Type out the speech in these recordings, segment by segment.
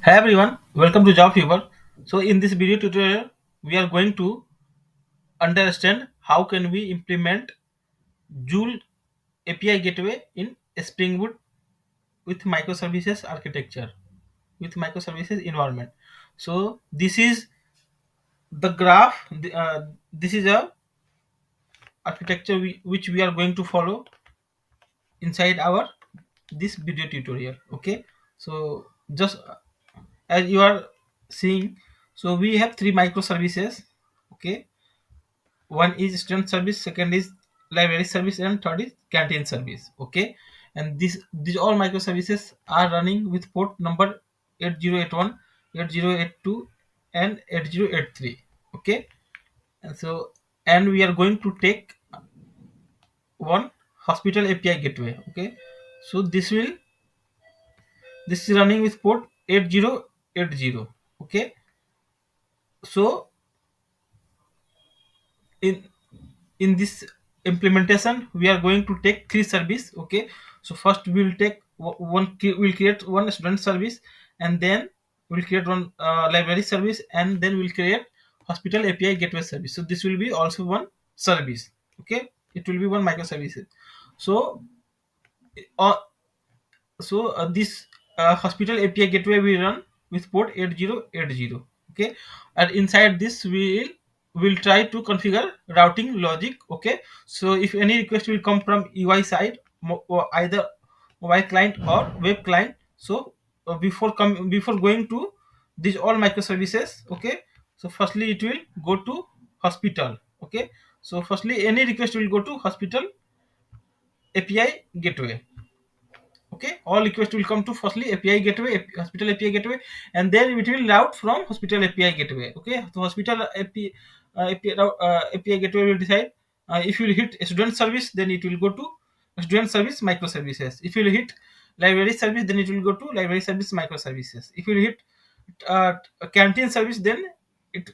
Hi everyone, welcome to Job Fever. So in this video tutorial, we are going to understand how can we implement Zuul API Gateway in Spring Boot with microservices architecture, with microservices environment. So this is the graph. This is a architecture which we are going to follow inside our this video tutorial. Okay, so just as you are seeing, so we have three microservices. Okay, one is student service, second is library service, and third is canteen service. Okay, and these all microservices are running with port number 8081, 8082, and 8083. Okay, and so and we are going to take one hospital API gateway. Okay, so this is running with port 8080. Okay, so in in this implementation we are going to take three service. Okay, so first we will take we'll create one student service, and then we'll create one library service, and then we'll create hospital API gateway service. So this will be also one service. Okay, it will be one microservice. So uh, this hospital API gateway we run with port 8080. Okay, and inside this we will try to configure routing logic. Okay, so if any request will come from UI side, or either mobile client or web client, so before going to these all microservices. Okay, so firstly it will go to hospital. Okay, so firstly any request will go to hospital API gateway. Okay, all requests will come to firstly API gateway, hospital API gateway, and then it will route from hospital API gateway. Okay, so hospital API gateway will decide if you will hit student service, then it will go to student service microservices. If you will hit library service, then it will go to library service microservices. If you will hit canteen service, then it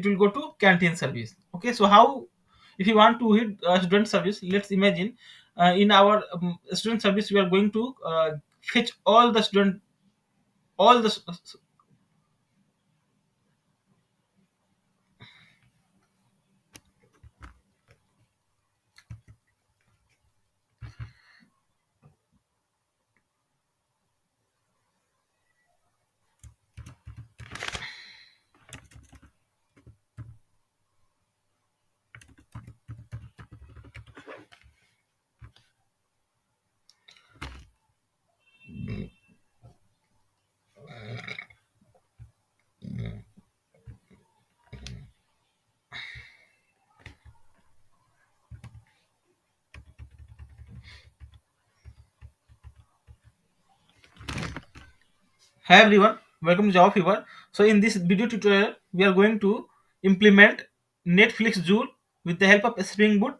will go to canteen service. Okay, so how, if you want to hit student service, let's imagine in our student service we are going to fetch all the student, all the Hi everyone, welcome to Java Fever. So in this video tutorial, we are going to implement Netflix Joule with the help of Spring Boot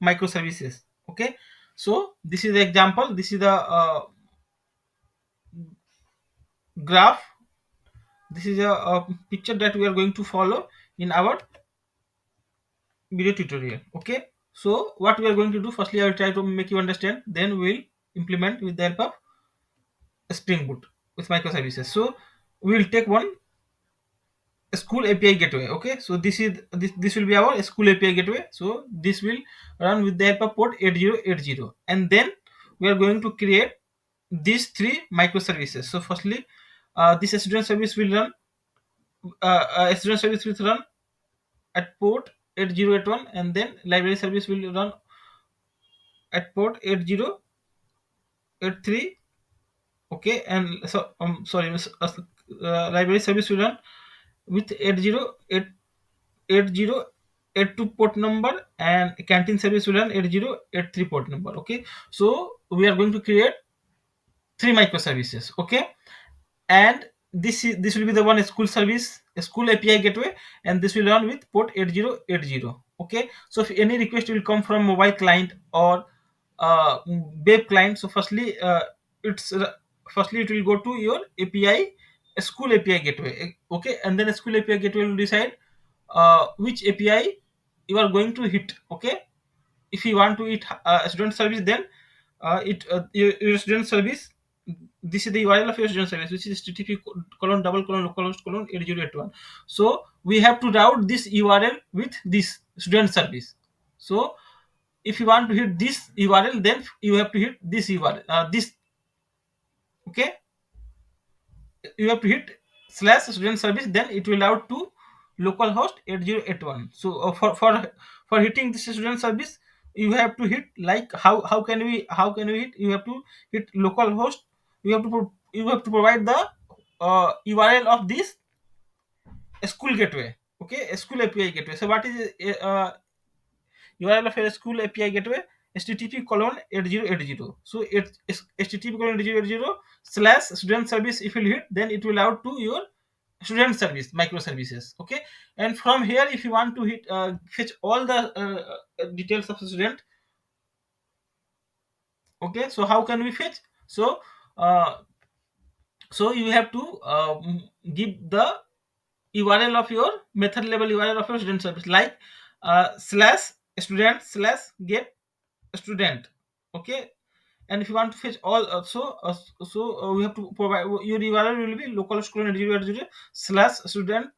microservices. Okay, so this is the example. This is the graph. This is a picture that we are going to follow in our video tutorial. Okay, so what we are going to do, firstly I will try to make you understand, then we will implement with the help of Spring Boot with microservices. So we will take one school API gateway. Okay, so this will be our school API gateway. So this will run with the help of port 8080, and then we are going to create these three microservices. So firstly, this student service will run, student service will run at port 8081, and then library service will run at port 8083. Okay, and so sorry, library service will run with 8082 port number, and canteen service will run 8083 port number. Okay, so we are going to create three microservices. Okay, and this will be the one school service, a school API gateway, and this will run with port 8080. Okay, so if any request will come from mobile client or web client, so it's firstly it will go to your API, a school API gateway. Okay, and then a school API gateway will decide which API you are going to hit. Okay, if you want to hit student service, then your student service, this is the URL of your student service, which is http colon double colon localhost colon 8081. So we have to route this URL with this student service. So if you want to hit this URL, then you have to hit this URL. This okay, you have to hit slash student service, then it will out to localhost 8081. So for hitting this student service, you have to hit like how can we hit, you have to hit localhost. You have to provide the URL of this school gateway. Okay, school API gateway. So what is URL of a school API gateway? http colon 8080. So it's http colon 8080 slash student service. If you hit, then it will out to your student service microservices. Okay, and from here, if you want to hit fetch all the details of the student. Okay, so how can we fetch? So uh, so you have to give the URL of your method level URL of your student service, like slash student slash get student. Okay, and if you want to fetch all we have to provide your URL will be localhost colon 8080 slash student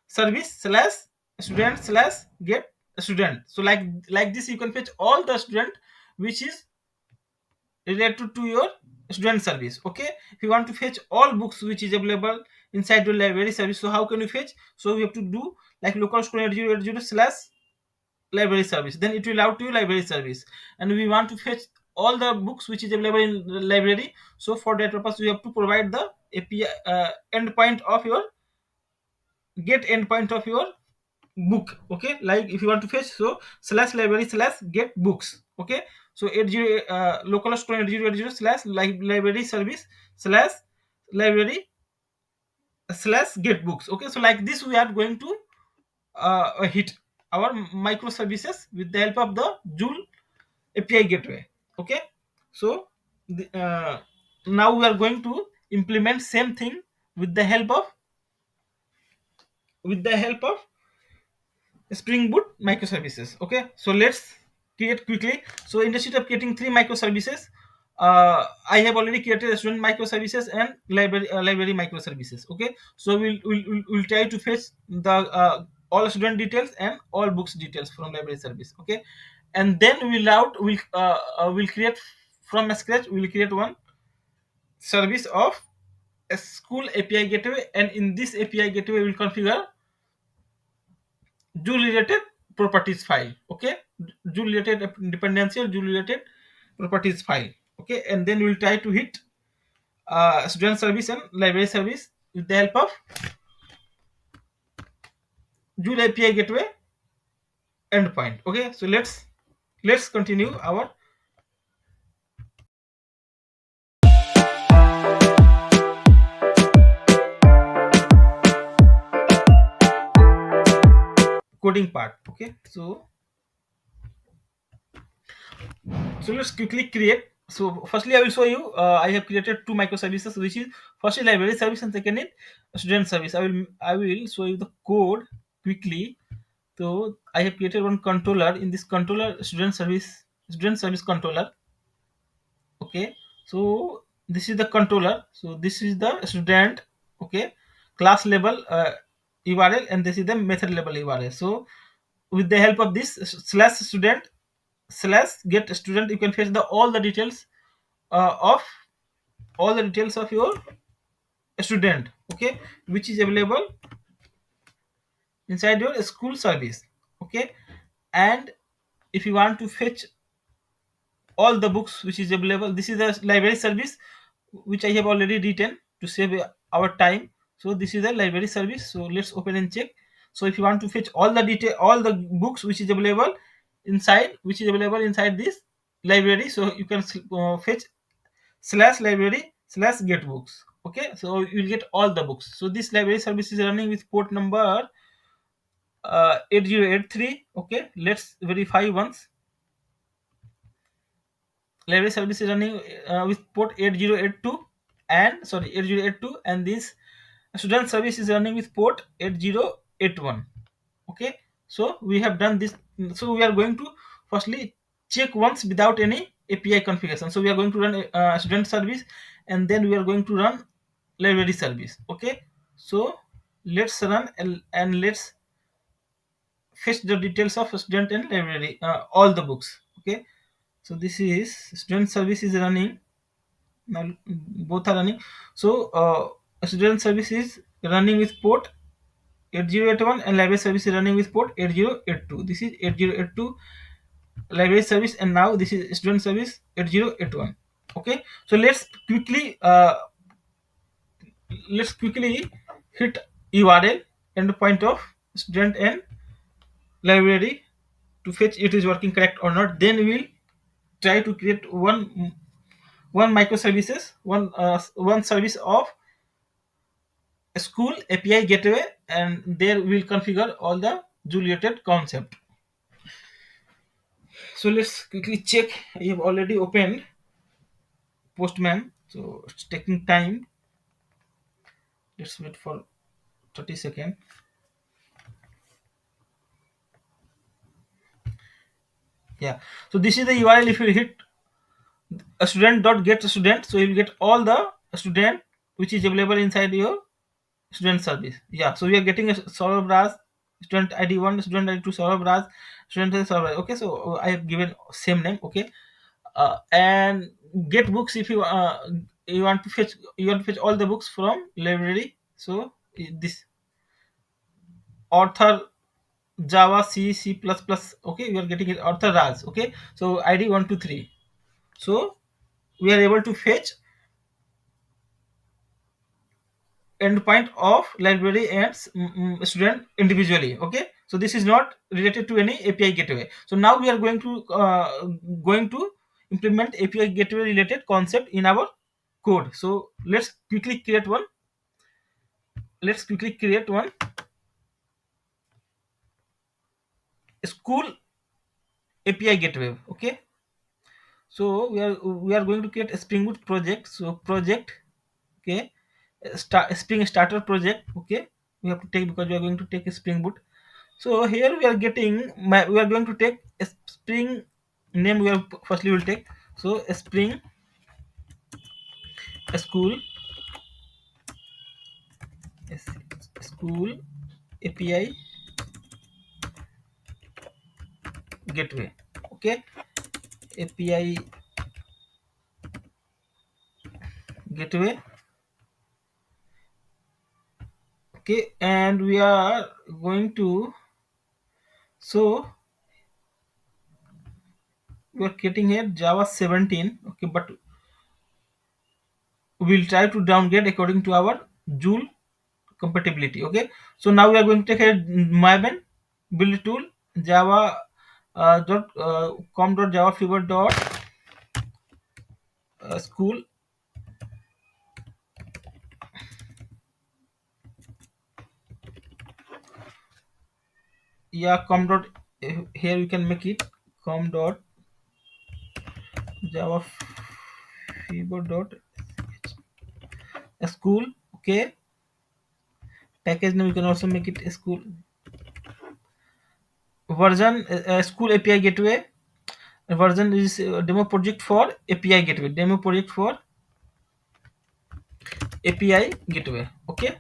service slash student slash get student. So like this, you can fetch all the student which is related to your student service. Okay, if you want to fetch all books which is available inside your library service, so how can you fetch? So we have to do like localhost colon 8080 slash library service, then it will out to your library service. And we want to fetch all the books which is available in the library, so for that purpose we have to provide the API endpoint of your get endpoint of your book. Okay, like if you want to fetch, so slash library slash get books. Okay, so 80 localhost 8080 slash library service slash library slash get books. Okay, so like this we are going to hit our microservices with the help of the Zuul API Gateway. Okay, so now we are going to implement same thing with the help of with the help of Spring Boot microservices. Okay, so let's create quickly. So instead of creating three microservices, I have already created student microservices and library microservices. Okay, so we'll try to fetch the all student details and all books details from library service. Okay, and then we'll create from scratch. We'll create one service of a school API gateway, and in this API gateway we'll configure Joule related properties file. Okay, Joule related dependency or Joule related properties file. Okay, and then we'll try to hit student service and library service with the help of Joule API gateway endpoint. Okay, so let's continue our coding part. Okay, so let's quickly create. So firstly I will show you I have created two microservices, which is first is library service and second is student service. I will show you the code quickly. So I have created one controller. In this controller, student service controller. Okay, so this is the controller. So this is the student. Okay, class level URL, and this is the method level URL. So with the help of this slash student slash get student, you can fetch the all the details of your student. Okay, which is available inside your school service. Okay, and if you want to fetch all the books which is available, this is the library service which I have already written to save our time. So this is the library service. So let's open and check. So if you want to fetch all the detail, all the books which is available inside this library, so you can fetch slash library slash get books. Okay, so you'll get all the books. So this library service is running with port number 8083. Okay, let's verify once. Library service is running with port 8082 and 8082, and this student service is running with port 8081. Okay, so we have done this. So we are going to firstly check once without any API configuration. So we are going to run a student service, and then we are going to run library service. Okay, so let's run and let's fetch the details of student and library, all the books. Okay, so this is student service is running now, both are running. So student service is running with port 8081 and library service is running with port 8082. This is 8082 library service, and now this is student service 8081. Okay, so let's quickly hit URL endpoint of student and library to fetch it is working correct or not. Then we'll try to create one microservices, one service of School API Gateway, and there we'll configure all the Zuul related concept. So let's quickly check. I have already opened Postman, so it's taking time. Let's wait for 30 seconds. Yeah, so this is the URL. If you hit a student dot get student, so you'll get all the student which is available inside your student service. Yeah, so we are getting a Saurabh Raj, student ID 1, student ID 2, Saurabh Raj, student ID Saurabh Raj. Okay, so I have given same name. Okay, and get books. If you want to fetch, all the books from library. So this author Java, C, C++. Okay, we are getting it author Raj. Okay, so ID 123. So we are able to fetch endpoint of library and student individually. Okay, so this is not related to any API gateway. So now we are going to implement API gateway related concept in our code. So let's quickly create one school API gateway. Okay, so we are going to create a Spring Boot project. So project, okay, Spring starter project. Okay, we have to take, because we are going to take a Spring Boot. So here we are going to take a Spring name. We are firstly will take, so a Spring school school API gateway. Okay, API gateway. Okay, and we are going to, so we are getting here Java 17. Okay, but we'll try to downgrade according to our Joule compatibility. Okay, so now we are going to take a Maven build tool Java dot com dot Java fever dot school. Yeah, com dot, here we can make it com dot Java fever dot school. Okay, package name we can also make it school version, school API gateway version is demo project for API gateway, demo project for API gateway. Okay,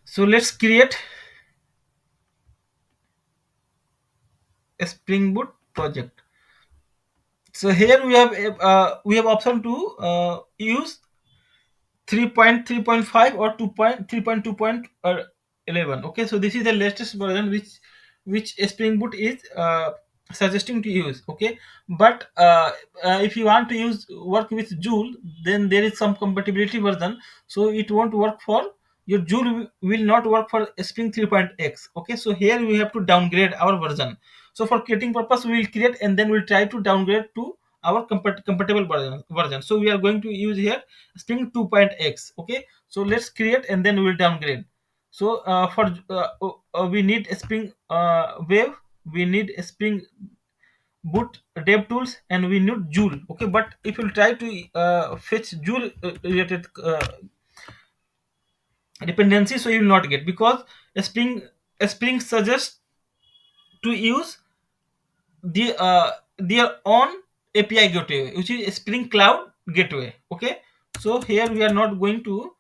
so let's create a Spring Boot project. So here we have option to use 3.3.5 or 2.3.2.11. Okay, so this is the latest version which Spring Boot is suggesting to use. Okay, but if you want to work with Joule, then there is some compatibility version, so it won't work for your Joule, will not work for Spring 3.x. Okay, so here we have to downgrade our version. So for creating purpose, we will create and then we'll try to downgrade to our compatible version. So we are going to use here Spring 2.x. Okay, so let's create and then we will downgrade. So for we need a Spring Wave, we need a Spring Boot dev tools, and we need Joule. Okay, but if you try to fetch Joule related dependency, so you will not get, because a Spring suggests to use their own API gateway, which is Spring Cloud Gateway. Okay, so here we are not going to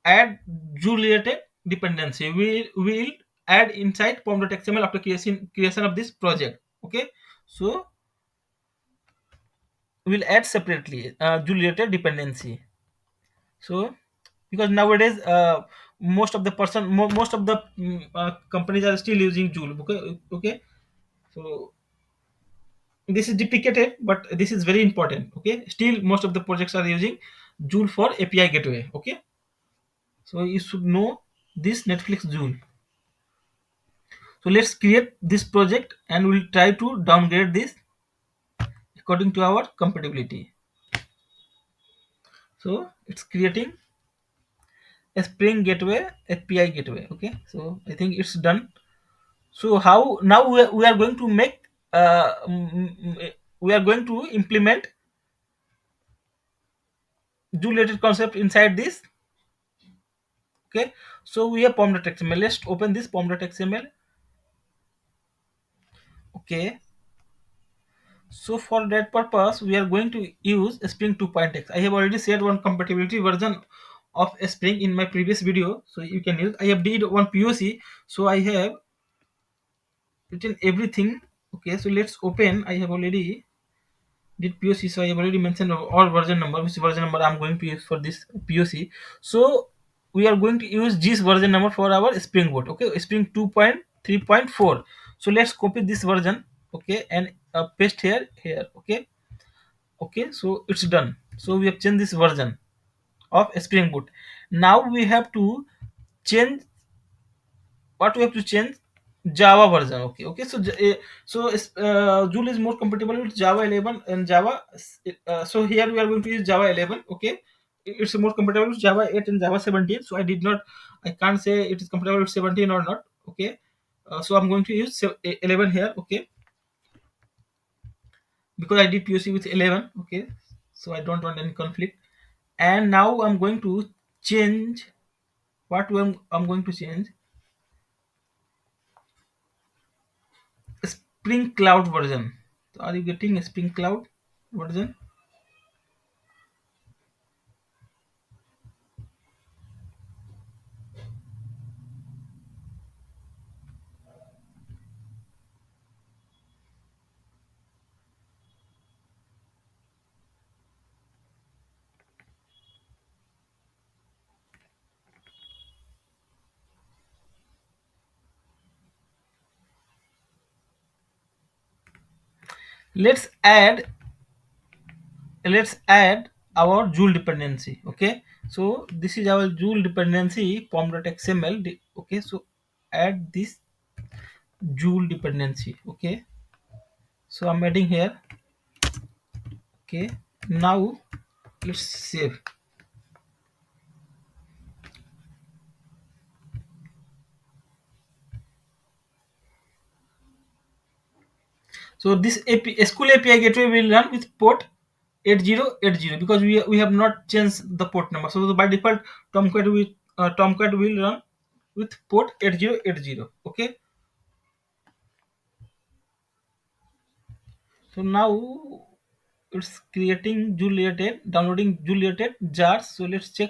add Joule related dependency. We will add inside pom.xml after creation of this project. Okay, so we'll add separately Joule related dependency. So because nowadays most of the most of the companies are still using Joule. Okay, okay. So this is deprecated, but this is very important. Okay, still most of the projects are using Joule for API gateway. Okay, so you should know this Netflix Joule. So let's create this project and we'll try to downgrade this according to our compatibility. So it's creating a Spring Gateway API gateway. Okay, so I think it's done. So how now we are going to make we are going to implement Joule related concept inside this. Okay, so we have pom.xml. Let's open this pom.xml. Okay, so for that purpose we are going to use Spring 2.x. I have already shared one compatibility version of Spring in my previous video, so you can use. I have did one POC, so I have written everything. Okay, so let's open. I have already did POC, so I have already mentioned all version number, which version number I'm going to use for this POC. So we are going to use this version number for our Spring Boot. Okay, Spring 2.3.4. So let's copy this version. Okay, and paste here. Okay, okay, so it's done. So we have changed this version of Spring Boot. Now we have to change what we have to change. Java version. Okay, okay, so Joule is more compatible with Java 11 and Java. So here we are going to use Java 11. Okay, it's more compatible with Java 8 and Java 17. So I can't say it is compatible with 17 or not. Okay, so I'm going to use 11 here. Okay, because I did POC with 11. Okay, so I don't want any conflict. And now I'm going to change I'm going to change Spring Cloud version. So are you getting a Spring Cloud version? let's add let's add our Joule dependency. Okay, so this is our Joule dependency pom.xml. Okay, so add this Joule dependency. Okay, so I'm adding here. Okay, now let's save. So this SQL API gateway will run with port 8080 because we have not changed the port number. So by default Tomcat will run with port 8080. Okay, so now it's creating Juliet, downloading Juliet jars. So let's check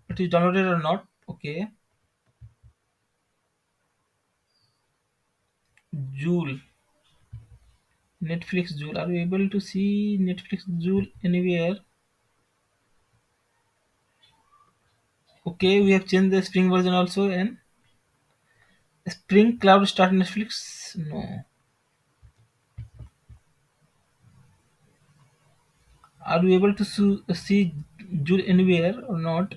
it is downloaded or not. Okay, Joule, Netflix Joule. Are you able to see Netflix Joule anywhere? Okay, we have changed the Spring version also and Spring Cloud Start Netflix. No. Are you able to see Joule anywhere or not?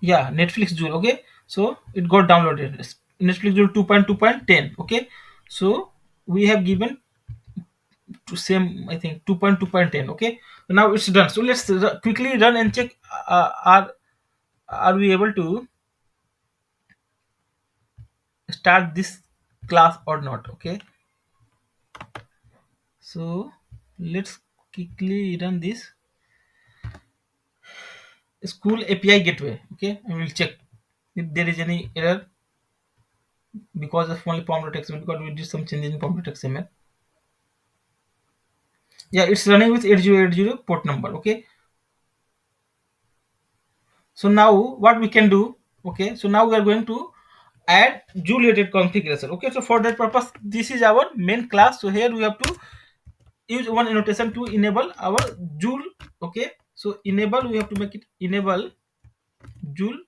Yeah, Netflix Joule. Okay, so it got downloaded. Netflix Joule 2.2.10. Okay, so we have given to same, I think 2.2.10. Okay, so now it's done. So let's quickly run and check. Are we able to start this class or not? Okay, so let's quickly run this school API gateway. Okay, and we'll check if there is any error. because of only pom.xml, because we did some changes in pom.xml. Yeah, it's running with 8080 port number. Okay, so now what we can do, okay, so now we are going to add Joule related configuration. Okay, so for that purpose, this is our main class. So here we have to use one annotation to enable our Joule. Okay, so enable, we have to make it enable Joule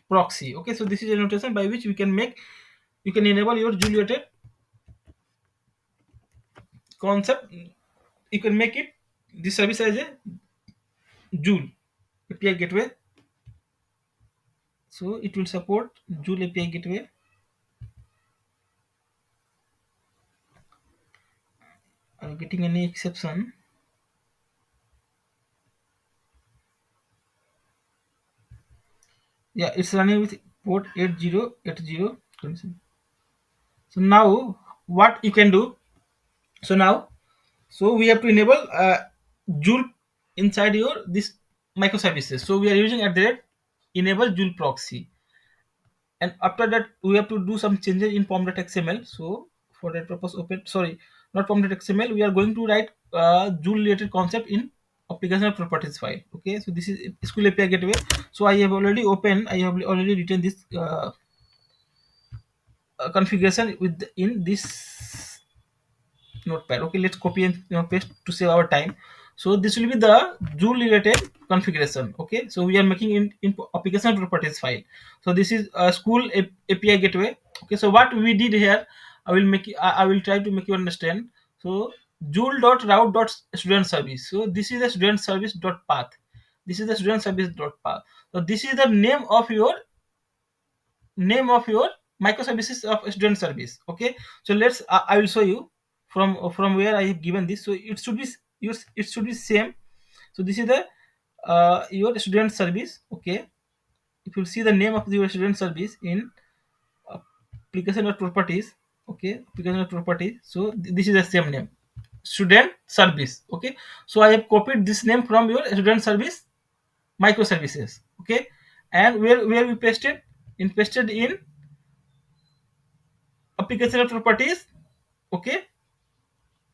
proxy. Okay, so this is a notation by which we can make, you can enable your Joule related concept. You can make it this service as a Joule API gateway. So it will support Joule API gateway. Are you getting any exception? Yeah, it's running with port 8080. So now what you can do, so now, so we have to enable Joule inside your this microservices. So we are using at the rate enable Joule proxy, and after that we have to do some changes in pom.xml. So for that purpose, open, sorry, not pom.xml, we are going to write Joule related concept in application properties file. Okay, so this is school API gateway. So I have already opened, I have already written this configuration with in this notepad. Okay, let's copy and paste to save our time. So this will be the Joule related configuration. Okay, so we are making in application properties file. So this is a school API gateway. Okay, so what we did here, I will make I will try to make you understand. So Joule dot route dot student service. So this is the student service dot path. This is the student service dot path. So this is the name of your microservices of student service. Okay, so let's I will show you from where I have given this. So it should be it should be same. So this is the your student service. Okay, if you see the name of your student service in application or properties. Okay, application or properties, so this is the same name, student service. Okay, so I have copied this name from your student service microservices. Okay, and where we pasted in application properties. Okay,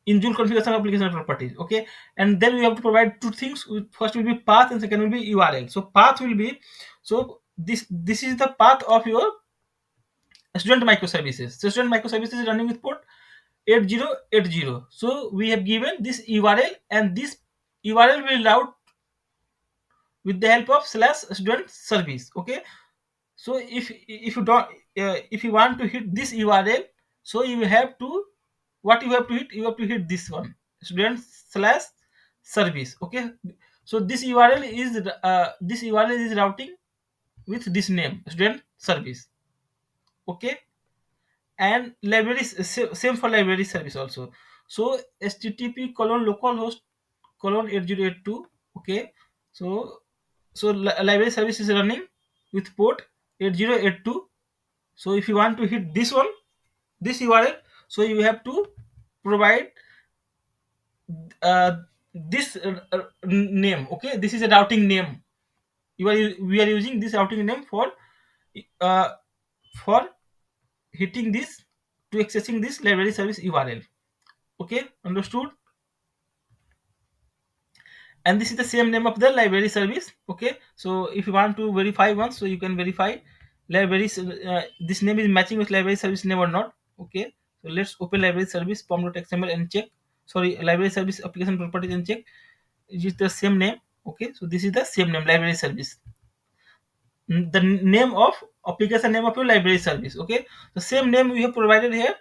in Joule configuration application properties. Okay, and then we have to provide two things. First will be path and second will be URL. So path will be, so this is the path of your student microservices. So student microservices is running with port 8080. So we have given this URL, and this URL will route with the help of slash student service. Okay, so if you don't if you want to hit this URL, so you have to, what you have to hit, you have to hit this one, student slash service. Okay, so this URL is routing with this name, student service. Okay, and libraries, same for library service also. So http colon localhost colon 8082. Okay, so library service is running with port 8082. So if you want to hit this one, this URL, so you have to provide uh, this name. Okay, this is a routing name. We are using this routing name uh, for hitting this, to accessing this library service URL. Okay, understood? And this is the same name of the library service. Okay, so if you want to verify once, so you can verify libraries, this name is matching with library service name or not. Okay, so let's open library service pom.xml and check, sorry, library service application properties, and check is it the same name. Okay, so this is the same name, library service. The name of application name of your library service. Okay, the same name we have provided here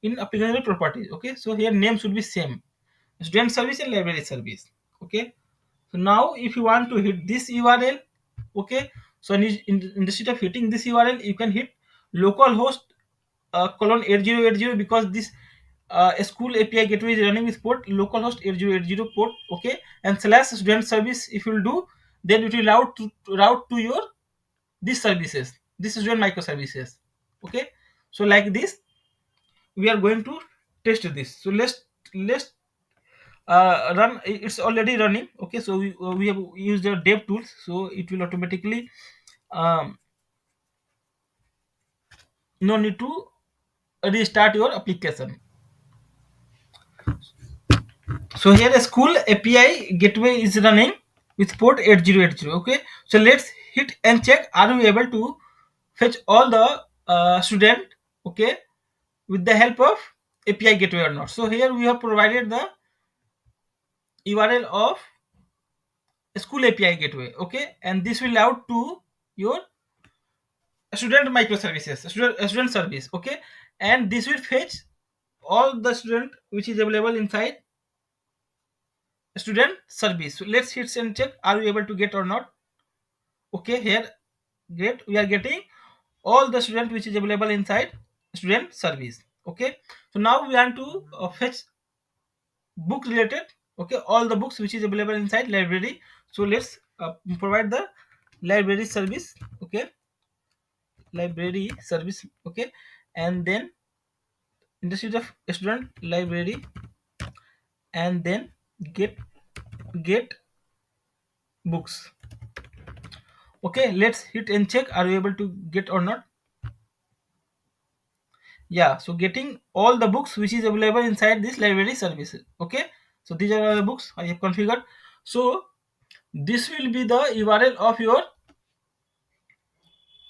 in application properties. Okay, so here name should be same, student service and library service. Okay, so now if you want to hit this URL, okay, so instead of hitting this URL, you can hit localhost colon 8080, because this school API gateway is running with port localhost 8080 port. Okay, and slash student service if you will do, then it will route to your these services, this is your microservices. Okay, so like this we are going to test this. So let's run. It's already running. Okay, so we have used the dev tools, so it will automatically um, no need to restart your application. So here a school API gateway is running with port 8080. Okay, so let's hit and check, are we able to fetch all the student, okay, with the help of API gateway or not. So here we have provided the URL of school API gateway, okay, and this will out to your student microservices, student service, okay, and this will fetch all the student which is available inside student service. So let's hit and check, are we able to get or not. Okay, here, great, we are getting all the student which is available inside student service. Okay, so now we want to fetch book related, okay, all the books which is available inside library. So let's provide the library service, okay, library service, okay, and then industry of student library, and then get get books. Okay, let's hit and check, are we able to get or not. Yeah, so getting all the books which is available inside this library services. Okay, so these are all the books I have configured. So this will be the URL of your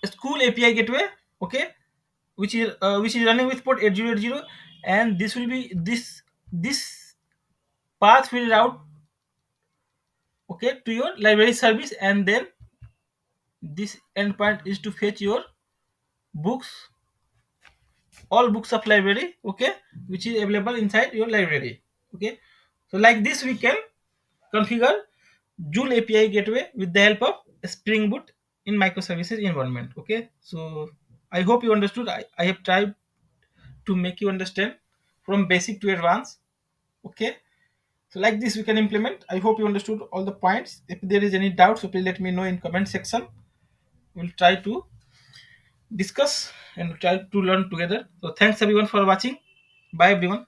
school API gateway, okay, which is running with port 8080, and this will be this path will route, okay, to your library service, and then this endpoint is to fetch your books, all books of library, okay, which is available inside your library. Okay, so like this we can configure Joule API gateway with the help of Spring Boot in microservices environment. Okay, so I hope you understood. I have tried to make you understand from basic to advanced. Okay, so like this we can implement. I hope you understood all the points. If there is any doubt, so please let me know in comment section. We'll try to discuss and try to learn together. So thanks everyone for watching. Bye everyone.